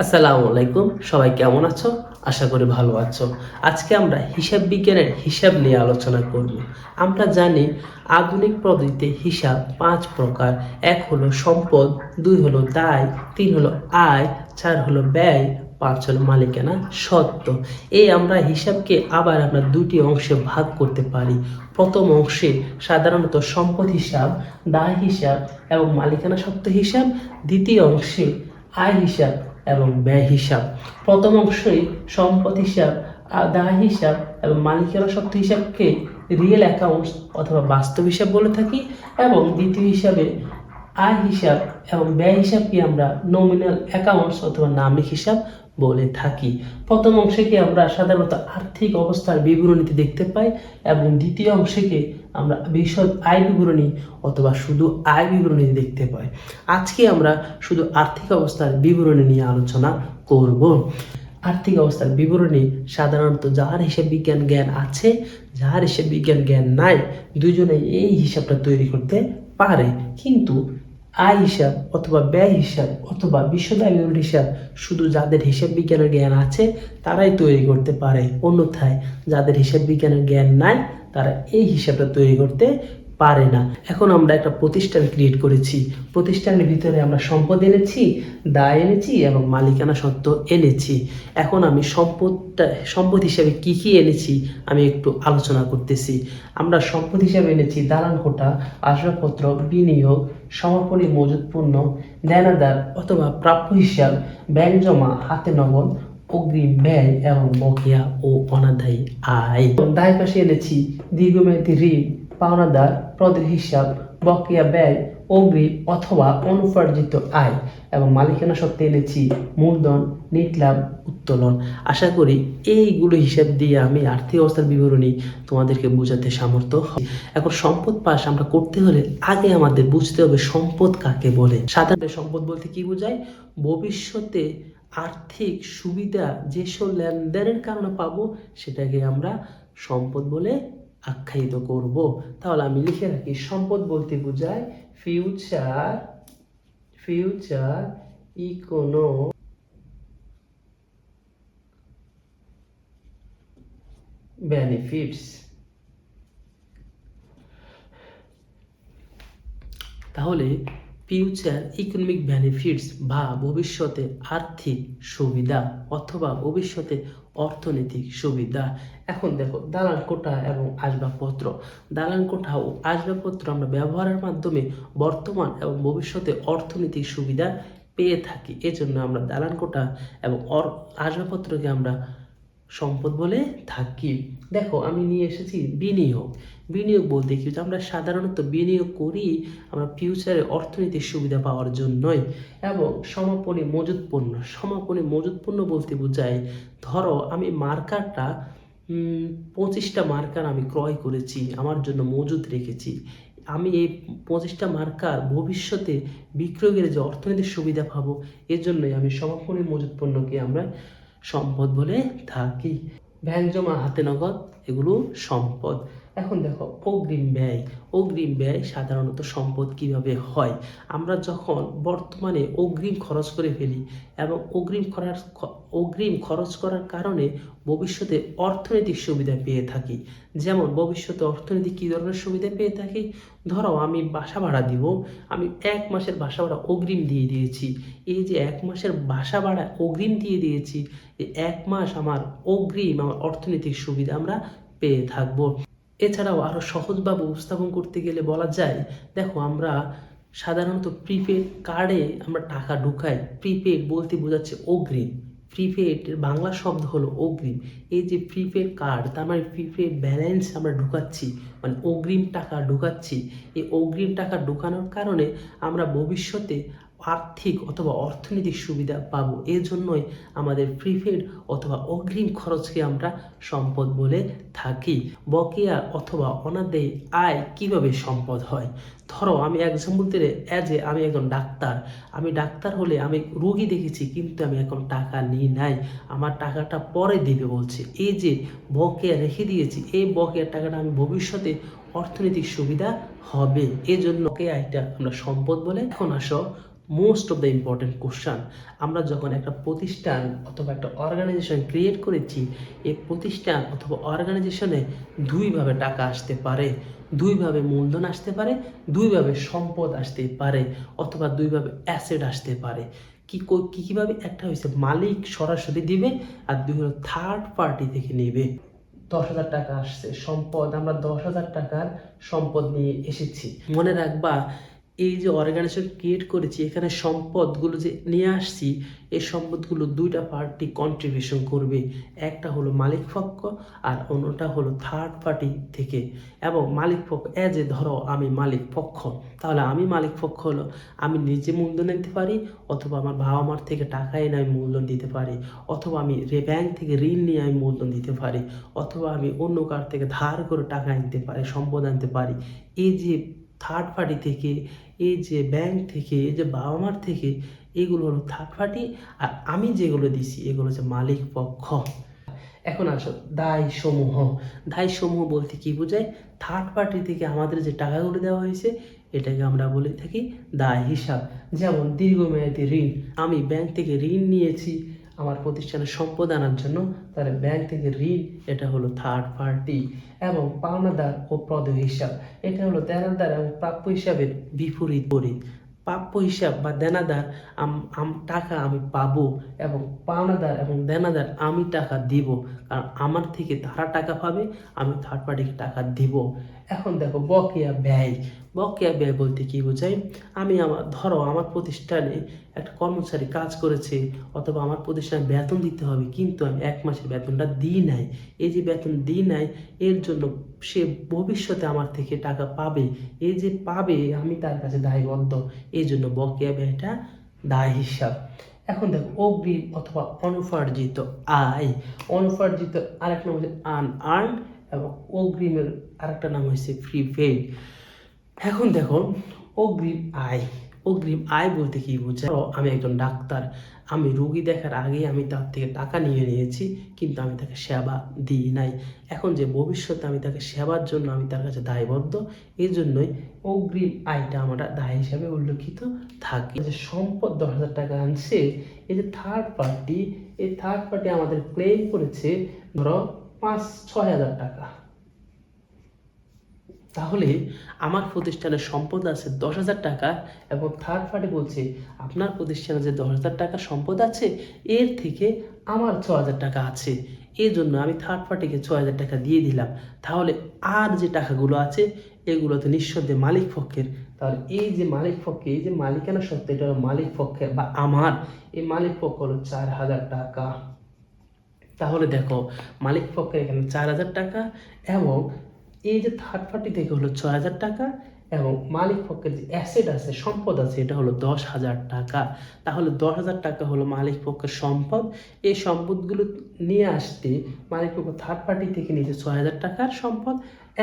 আসসালামু আলাইকুম, সবাই কেমন আছো? আশা করি ভালো আছো। আজকে আমরা হিসাব বিজ্ঞানের হিসাব নিয়ে আলোচনা করব। আমরা জানি আধুনিক পদ্ধতিতে হিসাব 5 প্রকার। 1 হলো সম্পদ, 2 হলো দায়, 3 হলো আয়, 4 হলো ব্যয়, 5 হলো মালিকানা সত্ত্ব। এই আমরা হিসাবকে আবার আমরা দুটি অংশে ভাগ করতে পারি। প্রথম অংশে সাধারণত সম্পদ হিসাব, দায় হিসাব এবং মালিকানা সত্ত্ব হিসাব। দ্বিতীয় অংশে আয় হিসাব এবং ব্যয় হিসাব। প্রথম অংশই সম্পদ হিসাব, দায় হিসাব এবং মালিকানা সত্ত্ব হিসাবকে রিয়েল অ্যাকাউন্টস অথবা বাস্তব হিসাব বলে থাকি, এবং দ্বিতীয় হিসাবে আয় হিসাব এবং ব্যয় হিসাবকে আমরা নমিনাল অ্যাকাউন্টস অথবা নামিক হিসাব বলে থাকি। প্রথম অংশকে আমরা সাধারণত আর্থিক অবস্থার বিবরণীতে দেখতে পাই, এবং দ্বিতীয় অংশকে আমরা বিশদ আয় বিবরণী অথবা শুধু আয় বিবরণী দেখতে পাই। আজকে আমরা শুধু আর্থিক অবস্থার বিবরণী নিয়ে আলোচনা করব। আর্থিক অবস্থার বিবরণী সাধারণত যার হিসাব বিজ্ঞান জ্ঞান আছে, যার হিসাব বিজ্ঞান জ্ঞান নাই, দুজনেই এই হিসাবটা তৈরি করতে পারে। কিন্তু আয় হিসাব অথবা ব্যয় হিসাব অথবা বিশদ আয় বিবরণী হিসাব শুধু যাদের হিসাব বিজ্ঞানের জ্ঞান আছে তারাই তৈরি করতে পারে। অন্যথায় যাদের হিসাব বিজ্ঞানের জ্ঞান নাই তারা এই হিসাবটা তৈরি করতে পারে না। এখন আমরা একটা প্রতিষ্ঠান ক্রিয়েট করেছি। প্রতিষ্ঠানের ভিতরে আমরা সম্পদ এনেছি, দায় এনেছি এবং মালিকানা সত্ত্ব এনেছি। এখন আমি সম্পদ হিসাবে কি কি এনেছি আমি একটু আলোচনা করতেছি। আমরা সম্পদ হিসাবে এনেছি দালান কোঠা, আসবাবপত্র, বিনিয়োগ, সমাপনী মজুত পণ্য, দেনাদার অথবা প্রাপ্য হিসাব, ব্যাংক জমা, হাতে নগদ, অগ্রিম ব্যয় এবং বকেয়া ও অনাদায়ী আয়। দায় পাশে এনেছি দীর্ঘমেয়াদী ঋণ, পাওনাদার, পদের হিসাব, বকেয়া ব্যয়, অগ্রিম অথবা অনুপার্জিত আয়, এবং মালিকানা সত্ত্বে এনেছি মূলধন, নেট লাভ, উত্তোলন। আশা করি এইগুলো হিসাব দিয়ে আমি আর্থিক অবস্থার বিবরণী তোমাদেরকে বোঝাতে সামর্থ্য হয়। এখন সম্পদ পাস আমরা করতে হলে আগে আমাদের বুঝতে হবে সম্পদ কাকে বলে। সাধারণত সম্পদ বলতে কি বোঝায়? ভবিষ্যতে আর্থিক সুবিধা যেসব লেনদেনের কারণে পাবো সেটাকে আমরা সম্পদ বলে আখ্যায়িত করব। তাহলে আমি লিখে রাখি, সম্পদ বলতে বোঝায় ফিউচার ইকোনমিক বেনিফিটস। তাহলে ফিউচার ইকোনমিক বেনিফিটস বা ভবিষ্যতে আর্থিক সুবিধা অথবা ভবিষ্যতে অর্থনৈতিক সুবিধা। এখন দেখো, দালান কোঠা এবং আসবাবপত্র। দালান কোঠা ও আসবাবপত্র আমরা ব্যবহারের মাধ্যমে বর্তমান এবং ভবিষ্যতে অর্থনৈতিক সুবিধা পেয়ে থাকি। এজন্য আমরা দালান কোঠা এবং আসবাবপত্রকে আমরা সম্পদ বলে থাকি। দেখো, আমি নিয়ে এসেছি বিনিয়োগ। বিনিয়োগ বলতে কি, আমরা সাধারণত বিনিয়োগ করি আমরা ফিউচারে অর্থনৈতিক সুবিধা পাওয়ার জন্যই। এবং সমাপনী মজুত পণ্য। সমাপনী মজুত পণ্য বলতে বোঝায়, ধরো আমি মার্কারটা 25টা মার্কার আমি ক্রয় করেছি, আমার জন্য মজুত রেখেছি। আমি এই 25টা মার্কার ভবিষ্যতে বিক্রয় করে যে অর্থনৈতিক সুবিধা পাবো, এর জন্যই আমি সমাপনী মজুত পণ্যকে আমরা সম্পদ বলে থাকি। ব্যাংক জমা, হাতে নগদ, এগুলো সম্পদ। এখন দেখো, অগ্রিম ব্যয়। অগ্রিম ব্যয় সাধারণত সম্পদ কিভাবে হয়? আমরা যখন বর্তমানে অগ্রিম খরচ করে ফেলি এবং অগ্রিম খরচ করার কারণে ভবিষ্যতে অর্থনৈতিক সুবিধা পেয়ে থাকি। যেমন ভবিষ্যতে অর্থনৈতিক কী ধরনের সুবিধা পেয়ে থাকি? ধরো আমি বাসা ভাড়া দিব, আমি 1 মাসের বাসা ভাড়া অগ্রিম দিয়ে দিয়েছি। এই যে 1 মাসের বাসা ভাড়া অগ্রিম দিয়ে দিয়েছি, এই 1 মাস আমার অগ্রিম আমার অর্থনৈতিক সুবিধা আমরা পেয়ে থাকবো। এছাড়াও আরও সহজভাবে উপস্থাপন করতে গেলে বলা যায়, দেখো আমরা সাধারণত প্রিপেড কার্ডে আমরা টাকা ঢুকাই। প্রিপেড বলতে বোঝাচ্ছে অগ্রিম। প্রিপেড বাংলা শব্দ হলো অগ্রিম। এই যে প্রিপেড কার্ড, তার মানে প্রিপেড ব্যালেন্স আমরা ঢুকাচ্ছি, মানে অগ্রিম টাকা ঢুকাচ্ছি। এই অগ্রিম টাকা ঢুকানোর কারণে আমরা ভবিষ্যতে আর্থিক অথবা অর্থনৈতিক সুবিধা পাবো। এর জন্যই আমাদের প্রিপেড অথবা অগ্রিম খরচকে আমরা সম্পদ বলে থাকি। বকেয়া অথবা অনাদায়ী আয় কিভাবে সম্পদ হয়? ধরো আমি এক্সাম্পল দিলে, আমি একজন ডাক্তার। আমি ডাক্তার হলে আমি রোগী দেখেছি, কিন্তু আমি এখন টাকা নিই নাই, আমার টাকাটা পরে দিবে বলছে। এই যে বকেয়া রেখে দিয়েছি, এই বকেয়ার টাকাটা আমি ভবিষ্যতে অর্থনৈতিক সুবিধা হবে, এই জন্য বকেয়া এটা আমরা সম্পদ বলে। এখন আসো most of the important question. আমরা যখন একটা প্রতিষ্ঠান অথবা একটা অর্গানাইজেশন ক্রিয়েট করেছি, এই প্রতিষ্ঠান অথবা অর্গানাইজেশনে দুইভাবে টাকা আসতে পারে, দুইভাবে মূলধন আসতে পারে, দুইভাবে সম্পদ আসতে পারে, অথবা দুইভাবে অ্যাসেট আসতে পারে। কীভাবে? একটা হচ্ছে মালিক সরাসরি দিবে, আর দুই হলো থার্ড পার্টি থেকে নেবে। 10,000 টাকা আসছে সম্পদ, আমরা 10,000 টাকার সম্পদ নিয়ে এসেছি। মনে রাখবা, এই যে অর্গানাইজেশন ক্রিয়েট করেছি, এখানে সম্পদগুলো যে নিয়ে আসছি, এই সম্পদগুলো দুইটা পার্টি কন্ট্রিবিউশন করবে। একটা হলো মালিক পক্ষ আর অন্যটা হলো থার্ড পার্টি থেকে। এবং মালিক পক্ষ ধরো আমি মালিক পক্ষ, তাহলে আমি মালিক পক্ষ হলো আমি নিজে মূলধন নিতে পারি, অথবা আমার বাবা মার থেকে টাকা এনে আমি মূলধন দিতে পারি, অথবা আমি ব্যাংক থেকে ঋণ নিয়ে আমি মূলধন দিতে পারি, অথবা আমি অন্য কার থেকে ধার করে টাকা আনতে পারি, সম্পদ আনতে পারি। এই যে থার্ড পার্টি থেকে, এই যে ব্যাংক থেকে, এই যে বাবা মার থেকে, এগুলো হলো থার্ড পার্টি। আর আমি যেগুলো দিছি এগুলো হচ্ছে মালিক পক্ষ। এখন আসো দায় সমূহ বলতে কি বোঝায়? থার্ড পার্টি থেকে আমাদের যে টাকাগুলো দেওয়া হয়েছে এটাকে আমরা বলে থাকি দায় হিসাব। যেমন দীর্ঘমেয়াদী ঋণ, আমি ব্যাংক থেকে ঋণ নিয়েছি আমার প্রতিষ্ঠানের সম্পদ আনার জন্য, তাহলে ব্যাংক থেকে ঋণ, এটা হলো থার্ড পার্টি। এবং পাওনাদার ও প্রদেয় হিসাব, এটা হলো দেনাদার এবং প্রাপ্য হিসাবের বিপরীত। প্রাপ্য হিসাব বা দেনাদার টাকা আমি পাবো, এবং পাওনাদার এবং দেনাদার আমি টাকা দিব, কারণ আমার থেকে তারা টাকা পাবে, আমি থার্ড পার্টিকে টাকা দিব। এখন দেখো বকেয়া ব্যয় বলতে কি বোঝায়? আমি ধরো আমার প্রতিষ্ঠানে একটা কর্মচারী কাজ করেছে, অথবা আমার প্রতিষ্ঠানে বেতন দিতে হবে, কিন্তু আমি 1 মাসের বেতনটা দিই নাই। এই যে বেতন দিই নাই, এর জন্য সে ভবিষ্যতে আমার থেকে টাকা পাবে, এই যে পাবে আমি তার কাছে দায়বদ্ধ, এই জন্য বকেয়া ব্যয়টা দায় হিসাব। এখন দেখো অগ্রিম অথবা অনুপার্জিত অনুপার্জিত আরেক নাম হচ্ছে আনআর্নড, এবং অগ্রিমের আরেকটা নাম হচ্ছে প্রিপেইড। এখন দেখো অগ্রিম আয় বলতে কি বোঝায়? আমি একজন ডাক্তার, আমি রোগী দেখার আগে আমি তার থেকে টাকা নিয়ে নিয়েছি, কিন্তু আমি তাকে সেবা দিই নাই। এখন যে ভবিষ্যতে আমি তাকে সেবার জন্য আমি তার কাছে দায়বদ্ধ, এই জন্যই অগ্রিম আয়টা আমরা দায় হিসাবে উল্লেখিত থাকে। যে সম্পদ 10,000 টাকা আনছে, এই যে থার্ড পার্টি আমাদের ক্লেম করেছে ধরো 5-6,000 টাকা, তাহলে আমার প্রতিষ্ঠানের সম্পদ আছে 10,000 টাকা, এবং থার্ড পার্টি বলছে আপনার প্রতিষ্ঠানে যে 10,000 টাকা সম্পদ আছে, এর থেকে আমার 6,000 টাকা আছে, এই জন্য আমি থার্ড পার্টিকে 6,000 টাকা দিয়ে দিলাম। তাহলে আর যে টাকাগুলো আছে এগুলো তো নিঃসন্দেহে মালিক পক্ষের। তাহলে এই যে মালিক পক্ষে, এই যে মালিকানা সত্ত্ব, এটা হলো মালিক পক্ষের বা আমার, এই মালিক পক্ষ হলো 4,000 টাকা। তাহলে দেখো মালিক পক্ষের এখানে 4,000 টাকা, এবং এই যে থার্ড পার্টি থেকে হলো 6,000 টাকা, এবং মালিক পক্ষের যে অ্যাসেট আছে, সম্পদ আছে, এটা হলো 10,000 টাকা। তাহলে 10,000 টাকা হলো মালিক পক্ষের সম্পদ। এই সম্পদগুলো নিয়ে আসতে মালিক পক্ষ থার্ড পার্টি থেকে নিয়েছে 6,000 টাকার সম্পদ,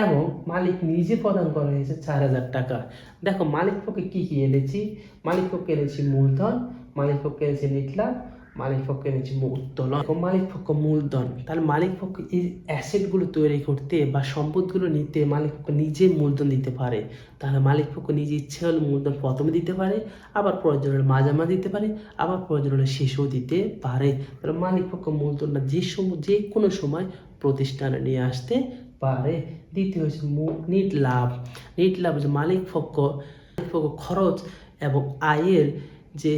এবং মালিক নিজে প্রদান করা হয়েছে 4,000 টাকা। দেখো মালিক পক্ষে কি কি এনেছি? মালিক পক্ষে এনেছি মূলধন, মালিক পক্ষে এনেছি নিটলাভ, মালিক পক্ষে এনেছি উত্তোলন, মালিক পক্ষ মূলধন। তাহলে মালিক পক্ষ এই অ্যাসেটগুলো তৈরি করতে বা সম্পদগুলো নিতে মালিক পক্ষ নিজে মূলধন দিতে পারে। তাহলে মালিক পক্ষ নিজে ইচ্ছে হলে মূলধন প্রথমে দিতে পারে, আবার প্রয়োজন হলে মাঝামাঝি দিতে পারে, আবার প্রয়োজন হলে শেষেও দিতে পারে। তাহলে মালিক পক্ষ মূলধনটা যে কোনো সময় প্রতিষ্ঠানে নিয়ে আসতে পারে। দ্বিতীয় হচ্ছে নিট লাভ হচ্ছে মালিক পক্ষ খরচ এবং আয়ের যে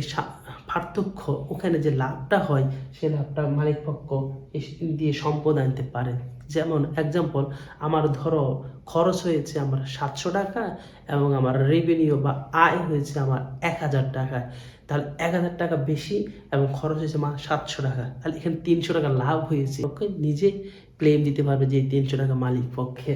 পার্থক্য, ওখানে যে লাভটা হয় সে লাভটা মালিক পক্ষ দিয়ে সম্পদ আনতে পারে। যেমন এক্সাম্পল, আমার ধরো খরচ হয়েছে আমার 700 টাকা, এবং আমার রেভিনিউ বা আয় হয়েছে আমার 1,000 টাকা। তাহলে 1,000 টাকা বেশি এবং খরচ হয়েছে আমার 700 টাকা, তাহলে এখানে 300 টাকা লাভ হয়েছে, ওকে নিজে ক্লেম দিতে পারবে যে 300 টাকা মালিক পক্ষে।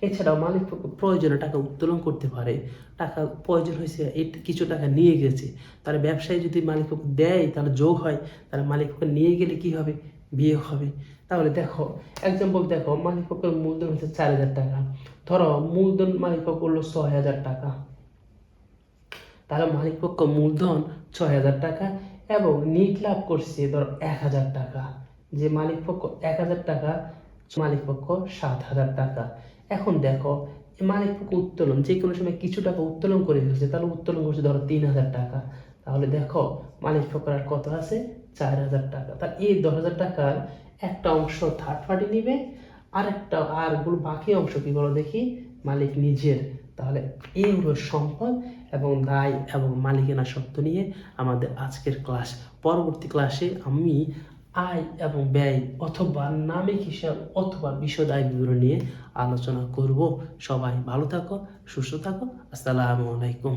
এছাড়াও মালিক পক্ষ প্রয়োজনে টাকা উত্তোলন করতে পারে। টাকা প্রয়োজন হয়েছে, কিছু টাকা নিয়ে গেছে, তাহলে ব্যবসায়ী যদি মালিক পক্ষ দেয় তাহলে যোগ হয়, তাহলে মালিক পক্ষ নিয়ে গেলে কি হবে? বিয়োগ হবে। তাহলে দেখো এক্সাম্পল, দেখো মালিক পক্ষের মূলধন হচ্ছে 4,000 টাকা, ধরো মূলধন মালিক পক্ষ করলো 6,000 টাকা, তাহলে মালিক পক্ষ মূলধন 6,000 টাকা, এবং নিট লাভ করছে ধরো 1,000 টাকা, যে মালিক পক্ষ 1,000 টাকা, মালিক পক্ষ 7,000 টাকা। এখন দেখো মালিক পক্ষ উত্তোলন যে কোনো সময় কিছু টাকা উত্তোলন করে ফেলছে, তাহলে উত্তোলন করছে ধরো 3,000 টাকা, তাহলে দেখো মালিক ফকরার কত আছে, 4,000 টাকা। তার এই 10,000 টাকার একটা অংশ থার্ড পার্টি নিবে, আর বাকি অংশ কি বলো দেখি, মালিক নিজের। তাহলে এই হলো সম্পদ এবং দায় এবং মালিকানা সত্ত্ব নিয়ে আমাদের আজকের ক্লাস। পরবর্তী ক্লাসে আমি আয় এবং ব্যয় অথবা নামিক হিসাব অথবা বিশদ আয় বিবরণ নিয়ে আলোচনা করব। সবাই ভালো থাকো, সুস্থ থাকো। আসসালামু আলাইকুম।